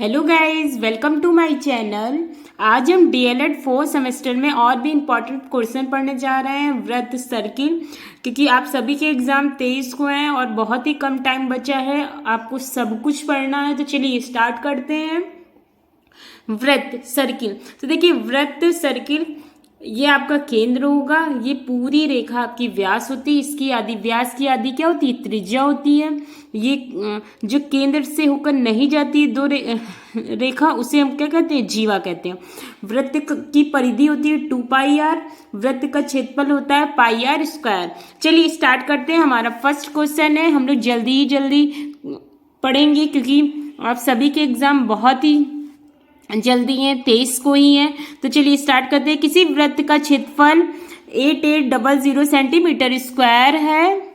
Hello guys, welcome to my channel. आज हम DElEd 4 semester में और भी इम्पोर्टेंट क्वेश्चन पढ़ने जा रहे हैं वृत्त सर्किल, क्योंकि आप सभी के एग्ज़ाम 23 को हैं और बहुत ही कम टाइम बचा है, आपको सब कुछ पढ़ना है। तो चलिए स्टार्ट करते हैं। वृत्त सर्किल, तो देखिए वृत्त सर्किल ये आपका केंद्र होगा। ये पूरी रेखा आपकी व्यास होती है, इसकी आदि व्यास की आदि क्या होती है? त्रिज्या होती है। ये जो केंद्र से होकर नहीं जाती दो रेखा, उसे हम क्या कहते हैं? जीवा कहते हैं। वृत्त की परिधि होती है 2πr। वृत्त का क्षेत्रफल होता है πr स्क्वायर। चलिए स्टार्ट करते हैं। हमारा फर्स्ट क्वेश्चन है, हम लोग जल्दी पढ़ेंगे क्योंकि आप सभी के एग्जाम बहुत ही जल्दी है, 23 को ही है। तो चलिए स्टार्ट करते हैं। किसी वृत्त का क्षेत्रफल 8800 सेंटीमीटर स्क्वायर है।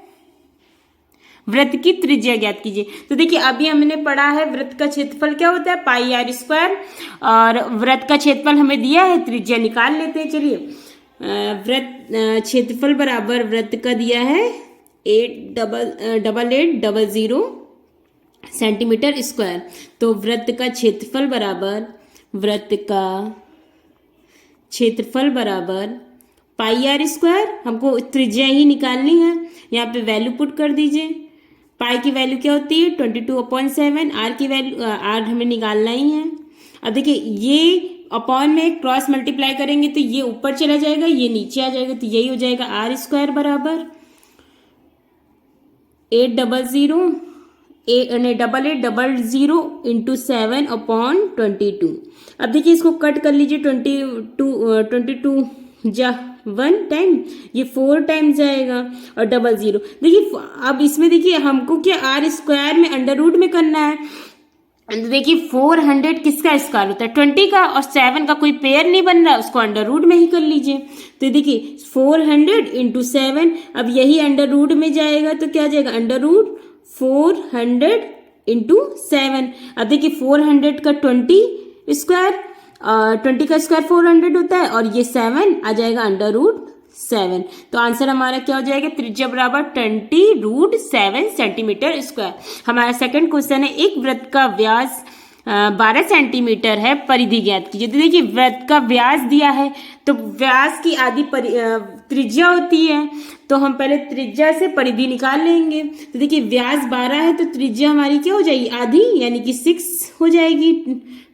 वृत्त की त्रिज्या ज्ञात कीजिए। तो देखिए अभी हमने पढ़ा है वृत्त का क्षेत्रफल क्या होता है? πr स्क्वायर, और वृत्त का क्षेत्रफल हमें दिया है, त्रिज्या निकाल लेते हैं। चलिए वृत्त क्षेत्रफल बराबर वृत्त का दिया है 8800 सेंटीमीटर स्क्वायर। तो वृत्त का क्षेत्रफल बराबर πr स्क्वायर, हमको त्रिज्या ही निकालनी है। यहाँ पे वैल्यू पुट कर दीजिए। पाई की वैल्यू क्या होती है? 22/7। आर की वैल्यू आर हमें निकालना ही है। अब देखिए ये अपॉन में क्रॉस मल्टीप्लाई करेंगे तो ये ऊपर चला जाएगा, ये नीचे आ जाएगा, तो यही हो जाएगा आर स्क्वायर बराबर 8800 इंटू 7/22। अब देखिए इसको कट कर लीजिए। 22 जा 1 टाइम, ये 4 टाइम जाएगा, और 00। देखिए अब इसमें देखिए हमको क्या आर स्क्वायर में अंडर रूट में करना है। तो देखिए 400 किसका स्क्वायर होता है? 20 का, और 7 का कोई पेयर नहीं बन रहा, उसको अंडर रूट में ही कर लीजिए। तो देखिए 400 इंटू 7, अब यही अंडर रूट में जाएगा तो क्या जाएगा? Under root 400 into 7। अब देखिए 400 का 20 स्क्वायर, 20 का स्क्वायर 400 होता है, और ये 7 आ जाएगा अंडर रूट 7। तो आंसर हमारा क्या हो जाएगा? त्रिज्या बराबर 20√7 सेंटीमीटर स्क्वायर। हमारा सेकंड क्वेश्चन है, एक वृत्त का व्यास 12 सेंटीमीटर है, परिधि ज्ञात कीजिए। तो देखिए वृत्त का व्यास दिया है, तो व्यास की आधी त्रिज्या होती है, तो हम पहले त्रिज्या से परिधि निकाल लेंगे। तो देखिए व्यास 12 है, तो त्रिज्या हमारी क्या हो जाएगी? आधी, यानी कि 6 हो जाएगी।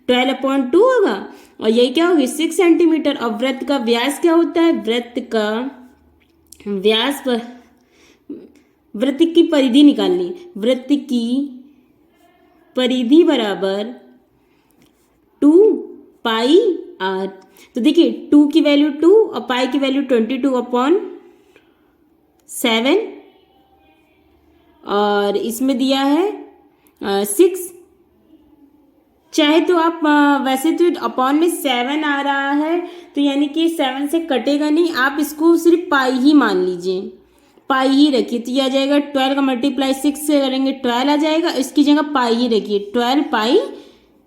12/2 होगा, और यही क्या होगी? 6 सेंटीमीटर। और वृत्त का व्यास क्या होता है? वृत्त का व्यास पर वृत्त की परिधि निकालनी। वृत्त की परिधि बराबर 2πr। तो देखिए 2 की वैल्यू 2 और पाई की वैल्यू 22/7, और इसमें दिया है 6। चाहे तो आप वैसे तो अपॉन में 7 आ रहा है, तो यानी कि 7 से कटेगा नहीं, आप इसको सिर्फ पाई ही मान लीजिए, पाई ही रखिए। तो यह आ जाएगा 12 का मल्टीप्लाई 6 से करेंगे 12 आ जाएगा, इसकी जगह पाई ही रखिए, 12 पाई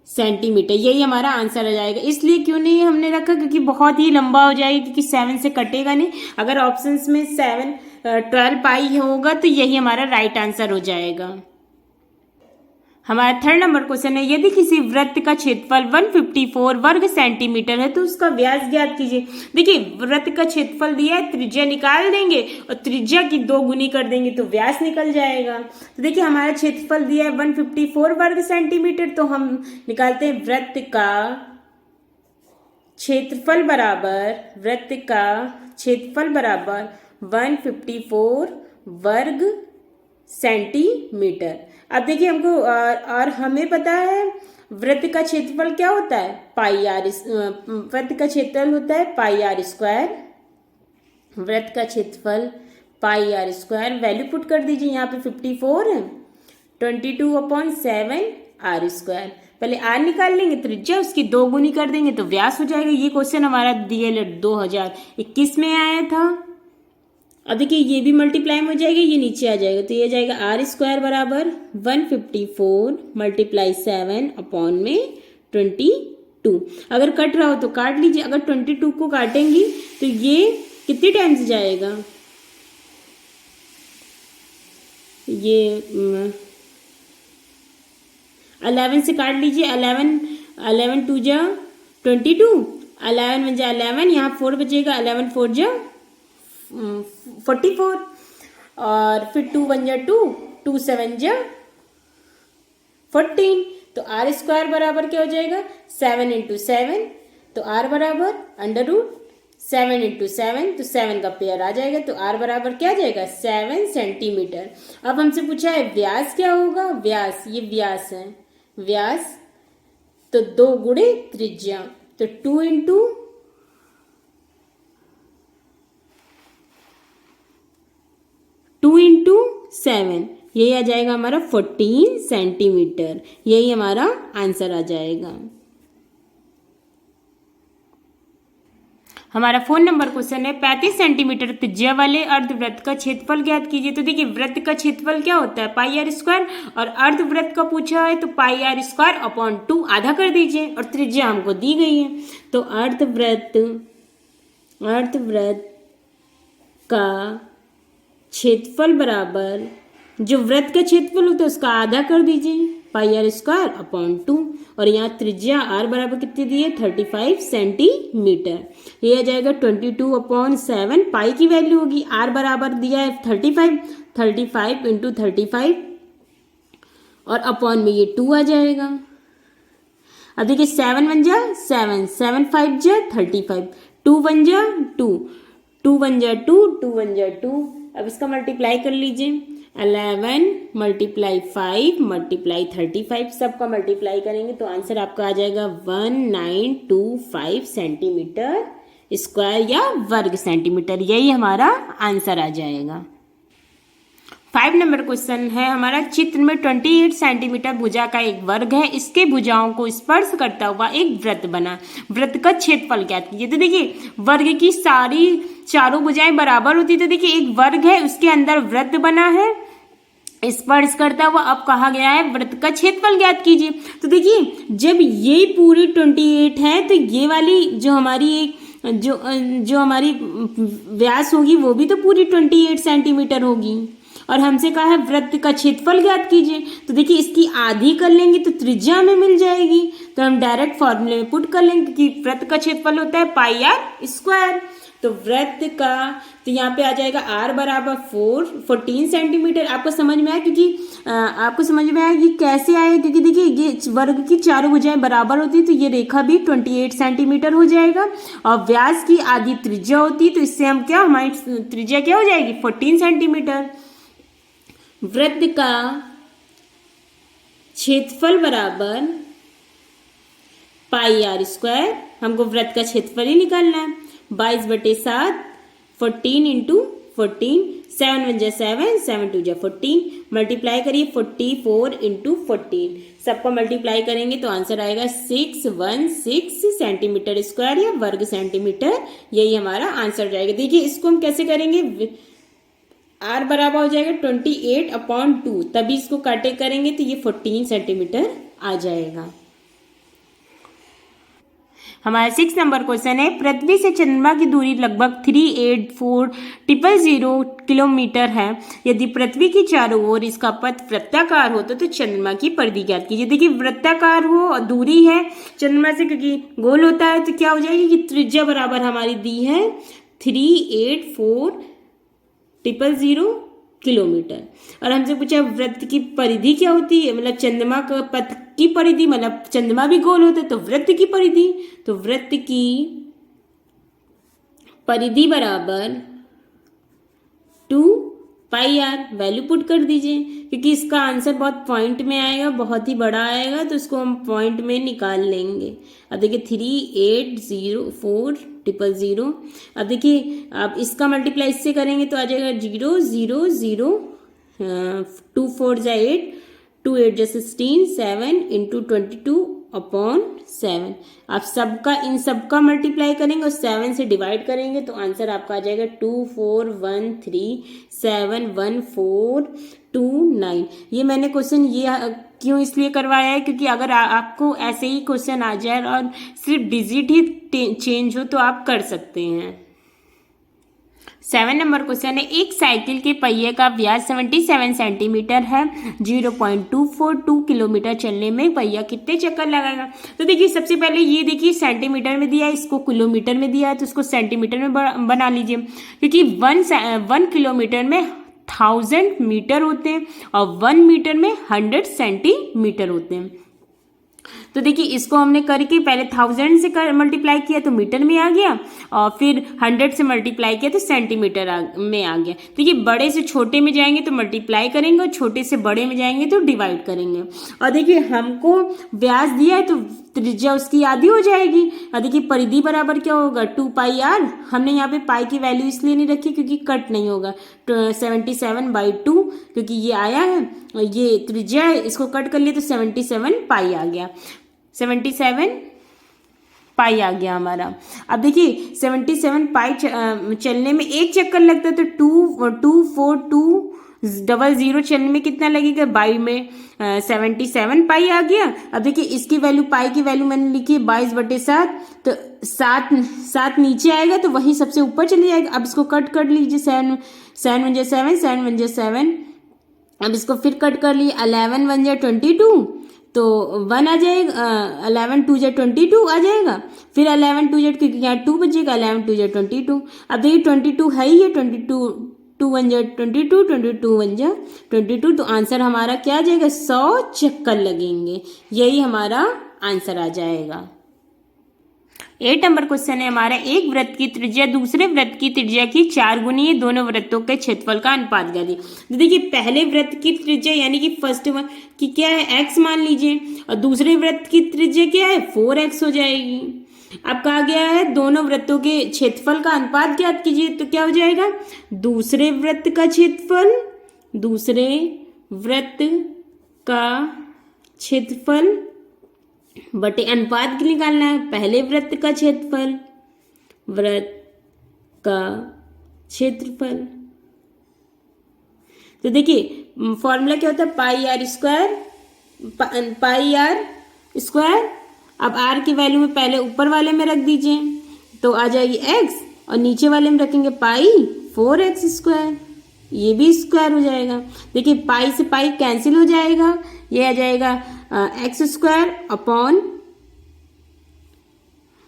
सेंटीमीटर। यही हमारा आंसर आ जाएगा। इसलिए क्यों नहीं हमने रखा? क्योंकि बहुत ही लंबा हो जाएगा, क्योंकि 7 से कटेगा नहीं। अगर ऑप्शंस में 12 पाई होगा तो यही हमारा राइट आंसर हो जाएगा। हमारा थर्ड नंबर क्वेश्चन है, यदि किसी वृत्त का क्षेत्रफल 154 वर्ग सेंटीमीटर है तो उसका व्यास ज्ञात कीजिए। देखिए वृत्त का क्षेत्रफल दिया है, त्रिज्या निकाल देंगे और त्रिज्या की 2 गुनी कर देंगे तो व्यास निकल जाएगा। तो देखिए हमारा क्षेत्रफल दिया है 154 वर्ग सेंटीमीटर, तो हम निकालते हैं वृत्त का क्षेत्रफल बराबर 154 वर्ग सेंटीमीटर। अब देखिए हमको और हमें पता है वृत्त का क्षेत्रफल क्या होता है? वृत्त का क्षेत्रफल होता है πr स्क्वायर। वृत्त का क्षेत्रफल πr स्क्वायर, वैल्यू पुट कर दीजिए। यहाँ पे 54 है, 22/7 r स्क्वायर। पहले r निकाल लेंगे, त्रिज्या उसकी 2 गुनी कर देंगे तो व्यास हो जाएगा। ये क्वेश्चन हमारा डीएलएड 2021 में आया था। अब देखिए ये भी मल्टीप्लाई में हो जाएगा, ये नीचे आ जाएगा, तो ये जाएगा आर स्क्वायर बराबर 154 × 7/22। अगर कट रहा हो तो काट लीजिए। अगर 22 को काटेंगी तो ये कितने टाइम्स जाएगा? ये 11 से काट लीजिए, 11 टू जा 22, 11 वन जा 11, यहाँ 4 बचेगा, 11 4 जा 44, और फिर 2 1 जा 2, 2 7 जा 14। तो आर स्क्वायर बराबर क्या हो जाएगा, 7 इंटू 7, तो आर बराबर अंडर रूट 7 इंटू 7, तो 7 का पेयर आ जाएगा, तो आर बराबर क्या आ जाएगा, 7 सेंटीमीटर। अब हमसे पूछा है व्यास क्या होगा, व्यास, ये व्यास है, व्यास तो 2 गुणे त्रिज्या, तो 2 इंटू 7, यही आ जाएगा हमारा 14 सेंटीमीटर, यही हमारा आंसर आ जाएगा। हमारा फोन नंबर क्वेश्चन है 35 सेंटीमीटर त्रिज्या वाले अर्धवृत्त का क्षेत्रफल ज्ञात कीजिए। तो देखिए वृत्त का क्षेत्रफल क्या होता है, पाई आर स्क्वायर, और अर्धवृत्त का पूछा है तो पाई आर स्क्वायर अपॉन 2 आधा कर दीजिए, और त्रिज्या हमको दी गई है, तो अर्धवृत्त का क्षेत्रफल बराबर, जो वृत्त का क्षेत्रफल होता है उसका आधा कर दीजिए, पाई आर स्क्वायर अपॉन 2, और यहाँ त्रिज्या आर बराबर कितनी दी है, 35 सेंटीमीटर, ये आ जाएगा 22/7, पाई की वैल्यू होगी, आर बराबर दिया है 35 इंटू 35, और अपॉन में ये 2 आ जाएगा। अब देखिए 7 1 जा 7, 7 5 जा 35, 2 1 जा 2, 2 1 जा 2, 2 1 जा 2, अब इसका मल्टीप्लाई कर लीजिए, 11 मल्टीप्लाई 5 मल्टीप्लाई 35, सबका मल्टीप्लाई करेंगे तो आंसर आपका आ जाएगा 1925 सेंटीमीटर स्क्वायर या वर्ग सेंटीमीटर, यही हमारा आंसर आ जाएगा। 5 नंबर क्वेश्चन है हमारा, चित्र में 28 सेंटीमीटर भुजा का एक वर्ग है, इसके भुजाओं को स्पर्श करता हुआ एक वृत्त बना, वृत्त का क्षेत्रफल ज्ञात कीजिए। तो देखिए वर्ग की सारी चारों भुजाएं बराबर होती, तो देखिए एक वर्ग है उसके अंदर वृत्त बना है, स्पर्श करता हुआ, अब कहा गया है वृत्त का क्षेत्रफल ज्ञात कीजिए। तो देखिए जब ये पूरी 28 है तो ये वाली जो हमारी जो हमारी व्यास होगी वो भी तो पूरी 28 सेंटीमीटर होगी, और हमसे कहा है वृत्त का क्षेत्रफल ज्ञात कीजिए। तो देखिए इसकी आधी कर लेंगे तो त्रिज्या हमें मिल जाएगी, तो हम डायरेक्ट फॉर्मूले में पुट कर लेंगे कि वृत्त का क्षेत्रफल होता है पाई आर स्क्वायर। तो वृत्त का, तो यहाँ पे आ जाएगा आर बराबर 14 सेंटीमीटर। आपको समझ में आया, क्योंकि आपको समझ में आया कि कैसे आए, क्योंकि देखिए ये वर्ग की चारों भुजाएं बराबर होती है तो ये रेखा भी 28 सेंटीमीटर हो जाएगा, और व्यास की आधी त्रिज्या होती है तो इससे हम क्या, हमारी त्रिज्या क्या हो जाएगी 14 सेंटीमीटर। वृत्त का क्षेत्रफल बराबर पाई आर स्क्वायर, हमको वृत्त का क्षेत्रफल ही निकालना है, 22/7, 14 इंटू 14, 7 1 जा 7, 7 2 जा 14, मल्टीप्लाई करिए 44 इंटू 14, सबका मल्टीप्लाई करेंगे तो आंसर आएगा 616 सेंटीमीटर स्क्वायर या वर्ग सेंटीमीटर, यही हमारा आंसर जाएगा। देखिए इसको हम कैसे करेंगे, आर बराबर हो जाएगा 28/2, तभी इसको काटे करेंगे तो ये 14 सेंटीमीटर आ जाएगा। हमारा 6 नंबर क्वेश्चन है, पृथ्वी से चंद्रमा की दूरी लगभग 384,000 किलोमीटर है, यदि पृथ्वी की चारों ओर इसका पथ वृत्ताकार हो तो चंद्रमा की परिधि ज्ञात कीजिए। देखिए वृत्ताकार हो और दूरी है चंद्रमा से, क्योंकि गोल होता है, तो क्या हो जाएगी कि त्रिज्या बराबर हमारी दी है 384,000 किलोमीटर, और हमसे पूछा वृत्त की परिधि क्या होती है, मतलब चंद्रमा का पथ की परिधि, मतलब चंद्रमा भी गोल होता है तो वृत्त की परिधि, तो वृत्त की परिधि बराबर 2 पाई आर, वैल्यू पुट कर दीजिए, क्योंकि इसका आंसर बहुत पॉइंट में आएगा, बहुत ही बड़ा आएगा, तो इसको हम पॉइंट में निकाल लेंगे। अब देखिए 3804000, अब देखिए आप इसका मल्टीप्लाई इससे करेंगे तो आ जाएगा 0 0 0, 2 4 जा 8, 2 8 जा 16, 7 इंटू 22/7, आप सबका इन सबका मल्टीप्लाई करेंगे और 7 से डिवाइड करेंगे तो आंसर आपका आ जाएगा 2413714229। ये मैंने क्वेश्चन ये क्यों इसलिए करवाया है, क्योंकि अगर आपको ऐसे ही क्वेश्चन आ जाए और सिर्फ डिजिट ही चेंज हो तो आप कर सकते हैं। 7 नंबर क्वेश्चन है, एक साइकिल के पहिए का व्यास 77 सेंटीमीटर है, 0.242 किलोमीटर चलने में पहिया कितने चक्कर लगाएगा। तो देखिए सबसे पहले ये देखिए सेंटीमीटर में दिया है, इसको किलोमीटर में दिया है, तो इसको सेंटीमीटर में बना लीजिए, क्योंकि 1 किलोमीटर में 1000 मीटर होते हैं और 1 मीटर में 100 सेंटीमीटर होते हैं। तो देखिए इसको हमने करके पहले 1000 से मल्टीप्लाई किया तो मीटर में आ गया, और फिर 100 से मल्टीप्लाई किया तो सेंटीमीटर में आ गया। देखिए बड़े से छोटे में जाएंगे तो मल्टीप्लाई करेंगे, और छोटे से बड़े में जाएंगे तो डिवाइड करेंगे। और देखिए हमको व्यास दिया है तो त्रिज्या उसकी आधी हो जाएगी। और देखिए परिधि बराबर क्या होगा, 2πr। हमने यहाँ पे पाई की वैल्यू इसलिए नहीं रखी क्योंकि कट नहीं होगा, 77/2 क्योंकि ये आया है, ये त्रिज्या है, इसको कट कर लिया तो 77 पाई आ गया, 77 पाई आ गया हमारा। अब देखिए 77 पाई चलने में एक चक्कर लगता है, तो 24200 चलने में कितना लगेगा, बाई में 77 पाई आ गया। अब देखिए इसकी वैल्यू, पाई की वैल्यू मैंने लिखी 22/7, तो 7 नीचे आएगा तो वही सबसे ऊपर चली जाएगा। अब इसको कट कर लीजिए, 7 1 जा 7, 7 1 जा 7। अब इसको फिर कट कर लिए, 11 1 जा 22, तो 1 आ जाएगा, 11 2 जा 22 आ जाएगा, फिर 11 2 जा, क्योंकि यहाँ 2 बचेगा, 11 2 जा 22। अब देखिए 22 है ही है, 22 2 1 जा 22, 22 1 जा 22, तो आंसर हमारा क्या आ जाएगा, 100 चक्कर लगेंगे, यही हमारा आंसर आ जाएगा। 8 नंबर क्वेश्चन है हमारा, एक वृत्त की त्रिज्या दूसरे वृत्त की त्रिज्या की 4 गुनी है, दोनों वृत्तों के क्षेत्रफल का अनुपात ज्ञात कीजिए। तो देखिए पहले वृत्त की त्रिज्या यानी कि फर्स्ट वन की क्या है, x मान लीजिए, और दूसरे वृत्त की त्रिज्या क्या है, 4x हो जाएगी। अब कहा गया है दोनों वृत्तों के क्षेत्रफल का अनुपात ज्ञात कीजिए, तो क्या हो जाएगा, दूसरे वृत्त का क्षेत्रफल, दूसरे वृत्त का क्षेत्रफल बटे अनुपात निकालना है, पहले वृत्त का क्षेत्रफल, वृत्त का क्षेत्रफल। तो देखिए फॉर्मूला क्या होता है, पाई आर स्क्वायर। अब आर की वैल्यू में पहले ऊपर वाले में रख दीजिए तो आ जाएगी x, और नीचे वाले में रखेंगे पाई 4x स्क्वायर, ये भी स्क्वायर हो जाएगा। देखिए पाई से पाई कैंसिल हो जाएगा, ये आ जाएगा एक्स स्क्वायर अपॉन,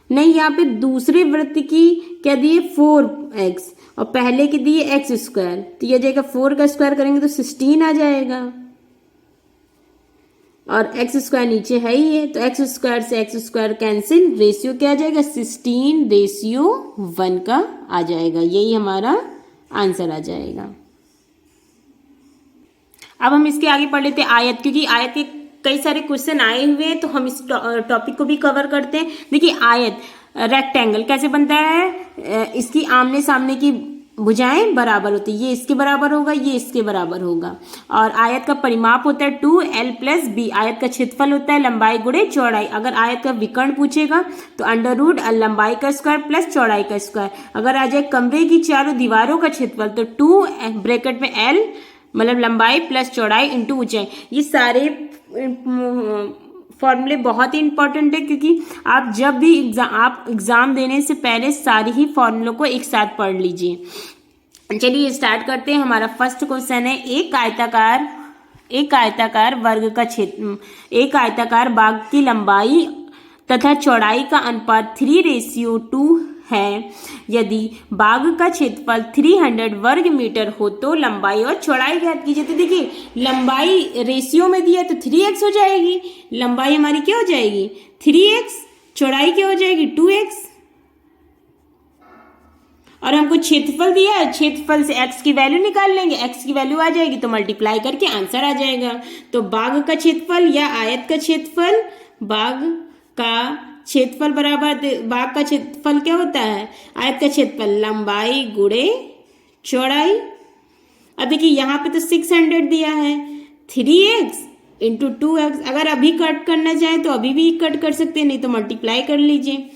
नहीं यहाँ पे दूसरे वृत्त की क्या दिए 4x और पहले की दिए एक्स स्क्वायर, तो ये जाएगा 4 का स्क्वायर करेंगे तो 16 आ जाएगा, और एक्स स्क्वायर नीचे है ही है, तो एक्स स्क्वायर से एक्स स्क्वायर कैंसिल, रेशियो क्या आ जाएगा, 16:1 का आ जाएगा, यही हमारा आंसर आ जाएगा। अब हम इसके आगे पढ़ लेते हैं आयत, क्योंकि आयत के कई सारे क्वेश्चन आए हुए हैं, तो हम इस टॉपिक को भी कवर करते हैं। देखिए आयत, रेक्टेंगल कैसे बनता है, इसकी आमने सामने की भुजाएं बराबर होती है, ये इसके बराबर होगा, ये इसके बराबर होगा, और आयत का परिमाप होता है 2l + b। आयत का क्षेत्रफल होता है लंबाई गुणे चौड़ाई। अगर आयत का विकर्ण पूछेगा तो अंडर रूट लंबाई का स्क्वायर प्लस चौड़ाई का स्क्वायर। अगर आ जाए कमरे की चारों दीवारों का क्षेत्रफल तो 2 ब्रैकेट में l मतलब लंबाई प्लस चौड़ाई इंटू ऊंचाई। ये सारे फॉर्मूले बहुत ही इंपॉर्टेंट है, क्योंकि आप जब भी एग्जाम देने से पहले सारी ही फॉर्मूलों को एक साथ पढ़ लीजिए। चलिए स्टार्ट करते हैं। हमारा फर्स्ट क्वेश्चन है, एक आयताकार वर्ग का क्षेत्र, एक आयताकार बाग की लंबाई तथा चौड़ाई का अनुपात 3:2 है। यदि बाग का क्षेत्रफल 300 वर्ग मीटर हो तो लंबाई और चौड़ाई ज्ञात कीजिए। तो देखिए लंबाई रेशियो में दिया तो 3x हो जाएगी, लंबाई हमारी क्या हो जाएगी 3x, चौड़ाई क्या हो जाएगी 2x, और हमको क्षेत्रफल दिया है, क्षेत्रफल से x की वैल्यू निकाल लेंगे, x की वैल्यू आ जाएगी तो मल्टीप्लाई करके आंसर आ जाएगा। तो बाग का क्षेत्रफल या आयत का क्षेत्रफल, बाग का क्षेत्रफल बराबर, बाग का क्षेत्रफल क्या होता है, आयत का क्षेत्रफल लंबाई गुणे चौड़ाई। अब देखिए यहाँ पे तो 600 दिया है, 3x इंटू 2x। अगर अभी कट करना चाहे तो अभी भी कट कर सकते हैं, नहीं तो मल्टीप्लाई कर लीजिए।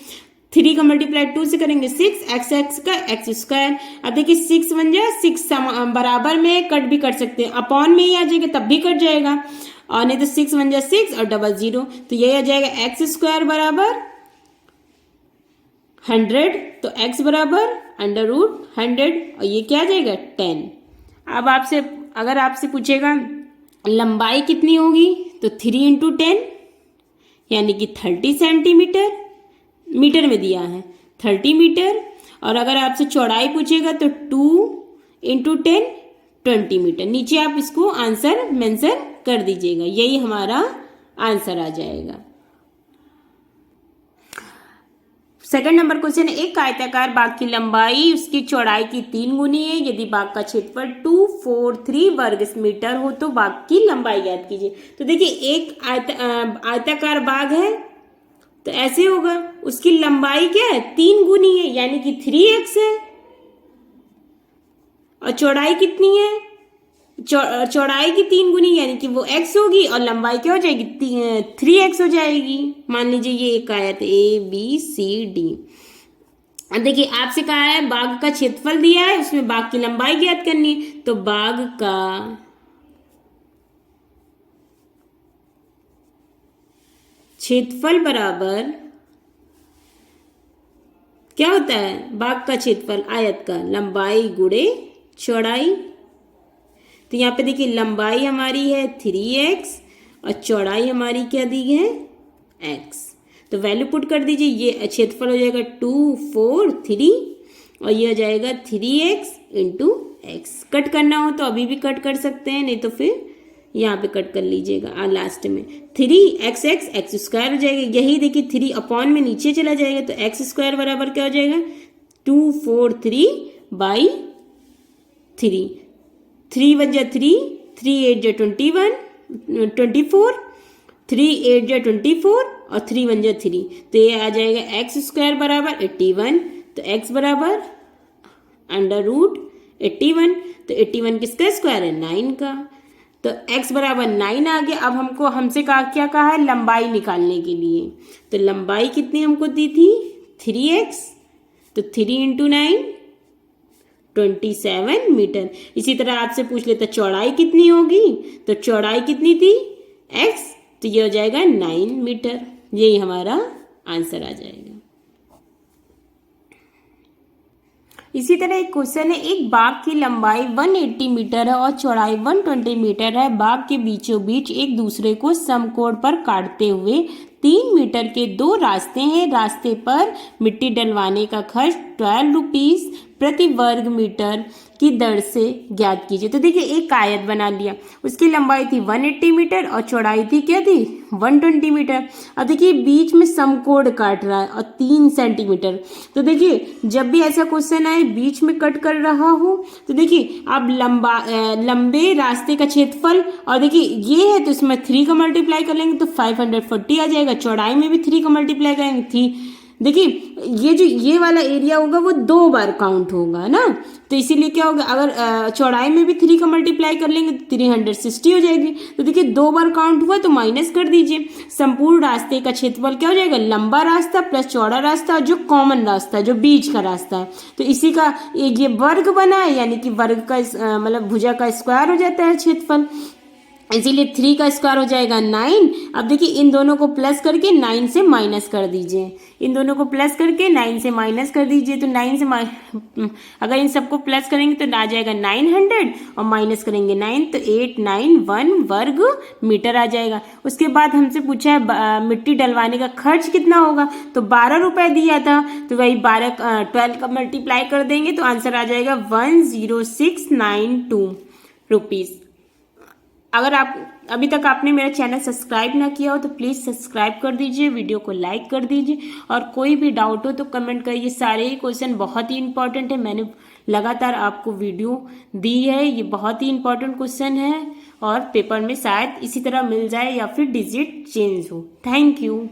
3 का मल्टीप्लाई 2 से करेंगे 6, x का x स्क्वायर। अब देखिए 6 बन जाए 6 बराबर में कट भी कर सकते हैं, अपॉन में ही आ जाएगा तब भी कट जाएगा, और नहीं तो 6 बन जाए 6 और 00, तो यही आ जाएगा x स्क्वायर बराबर 100, तो x बराबर अंडर रूट 100 और ये क्या आ जाएगा 10। अब अगर आपसे पूछेगा लंबाई कितनी होगी तो 3 इंटू 10 यानी कि 30 सेंटीमीटर, मीटर में दिया है 30 मीटर। और अगर आपसे चौड़ाई पूछेगा तो 2 इंटू 10 20 मीटर। नीचे आप इसको आंसर मेंशन कर दीजिएगा, यही हमारा आंसर आ जाएगा। सेकंड नंबर क्वेश्चन, एक आयताकार बाग की लंबाई उसकी चौड़ाई की 3 गुनी है। यदि बाग का क्षेत्रफल 243 वर्ग मीटर हो तो बाग की लंबाई ज्ञात कीजिए। तो देखिए एक आयताकार बाग है तो ऐसे होगा, उसकी लंबाई क्या है 3 गुनी है यानी कि 3x है। और चौड़ाई कितनी है, चौड़ाई की 3 गुनी यानी कि वो x होगी और लंबाई क्या हो जाएगी 3x हो जाएगी। मान लीजिए ये एक आयत ABCD। अब देखिए आपसे कहा है बाग का क्षेत्रफल दिया है, उसमें बाग की लंबाई ज्ञात करनी है। तो बाग का क्षेत्रफल बराबर क्या होता है, बाग का क्षेत्रफल आयत का लंबाई गुणे चौड़ाई। तो यहाँ पे देखिए लंबाई हमारी है 3x और चौड़ाई हमारी क्या दी है x। तो वैल्यू पुट कर दीजिए, ये क्षेत्रफल हो जाएगा 243 और ये हो जाएगा 3x इंटू एक्स। कट करना हो तो अभी भी कट कर सकते हैं, नहीं तो फिर यहाँ पे कट कर लीजिएगा लास्ट में 3x x स्क्वायर हो जाएगा। यही देखिए 3 अपॉन में नीचे चला जाएगा तो x स्क्वायर बराबर क्या हो जाएगा 243/3। 3 × 3, 3 × 8 = 24, 3 × 8 = 24 और 3 × 1 = 3। तो ये आ जाएगा x स्क्वायर बराबर 81। तो x बराबर अंडर रूट 81। तो 81 किसका स्क्वायर है 9 का। तो x बराबर 9 आ गया। अब हमसे क्या कहा है लंबाई निकालने के लिए। तो लंबाई कितनी हमको दी थी 3x, तो 3 × 9 27 मीटर। इसी तरह आपसे पूछ लेता चौड़ाई कितनी होगी, तो चौड़ाई कितनी थी x, तो ये हो जाएगा 9 मीटर। यही हमारा आंसर आ जाएगा। इसी तरह एक क्वेश्चन है, एक बाग की लंबाई 180 मीटर है और चौड़ाई 120 मीटर है। बाग के बीचों बीच एक दूसरे को समकोण पर काटते हुए 3 मीटर के 2 रास्ते हैं। रास्ते पर मिट्टी डलवाने का खर्च 12 रुपीज प्रति वर्ग मीटर की दर से ज्ञात कीजिए। तो देखिए एक आयत बना लिया, उसकी लंबाई थी 180 मीटर और चौड़ाई थी क्या थी 120 मीटर। अब देखिए बीच में समकोण काट रहा है और 3 सेंटीमीटर। तो देखिए जब भी ऐसा क्वेश्चन आए बीच में कट कर रहा हो तो देखिए आप लंबे रास्ते का क्षेत्रफल, और देखिए ये है तो इसमें 3 का मल्टीप्लाई कर लेंगे तो 540 आ जाएगा। चौड़ाई में भी 3 का मल्टीप्लाई करेंगे 3। देखिए ये जो ये वाला एरिया होगा वो 2 बार काउंट होगा ना, तो इसीलिए क्या होगा अगर चौड़ाई में भी 3 का मल्टीप्लाई कर लेंगे तो 360 हो जाएगी। तो देखिए 2 बार काउंट हुआ तो माइनस कर दीजिए। संपूर्ण रास्ते का क्षेत्रफल क्या हो जाएगा लंबा रास्ता प्लस चौड़ा रास्ता जो कॉमन रास्ता है जो बीच का रास्ता है। तो इसी का ये वर्ग बना है यानी कि वर्ग का मतलब भुजा का स्क्वायर हो जाता है क्षेत्रफल, इसीलिए 3 का स्क्वायर हो जाएगा 9। अब देखिए इन दोनों को प्लस करके 9 से माइनस कर दीजिए, इन दोनों को प्लस करके 9 से माइनस कर दीजिए। तो 9 से अगर इन सबको प्लस करेंगे तो आ जाएगा 900 और माइनस करेंगे 9 तो 891 वर्ग मीटर आ जाएगा। उसके बाद हमसे पूछा है मिट्टी डलवाने का खर्च कितना होगा, तो 12 रुपए दिया था तो वही 12 का मल्टीप्लाई कर देंगे तो आंसर आ जाएगा 10692 रुपीज। अगर आप अभी तक आपने मेरा चैनल सब्सक्राइब ना किया हो तो प्लीज़ सब्सक्राइब कर दीजिए, वीडियो को लाइक कर दीजिए और कोई भी डाउट हो तो कमेंट करिए। सारे ही क्वेश्चन बहुत ही इंपॉर्टेंट है, मैंने लगातार आपको वीडियो दी है, ये बहुत ही इंपॉर्टेंट क्वेश्चन है और पेपर में शायद इसी तरह मिल जाए या फिर डिजिट चेंज हो। Thank you.